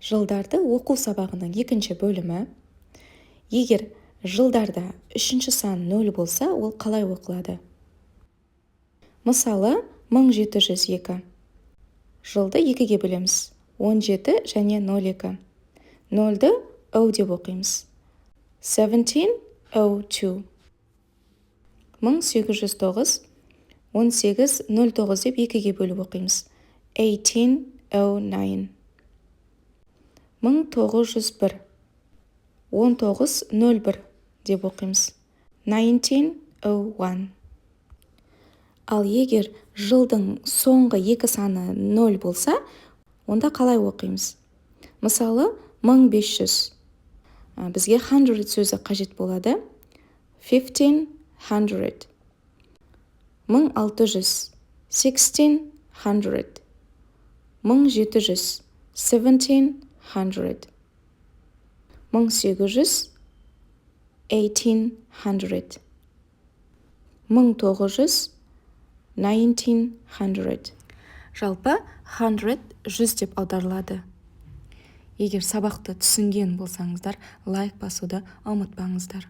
жылдарды оқу сабағының екінші бөлімі. Егер жылдарда үшінші сан 0 болса, ол қалай оқылады? Мысалы, 1702. Жылды 2-ге бөлеміз. 17 және 02. 0-ді O деп оқимыз. 1702. 1809. 1809 деп 2-ге бөліп оқимыз. 1809. 1901. 1901 деп оқимыз. 1901. Ал егер жылдың соңғы 2 саны 0 болса, онда қалай оқимыз? Мысалы, 1500. Бізге 100 сөзі қажет болады. 1500. 1600. 1700. 1700. 1800. 1800. 1900. 1900. Жалпы 100 деп аударылады. Егер сабақты түсінген болсаңыздар, лайк басуды ұмытпаңыздар.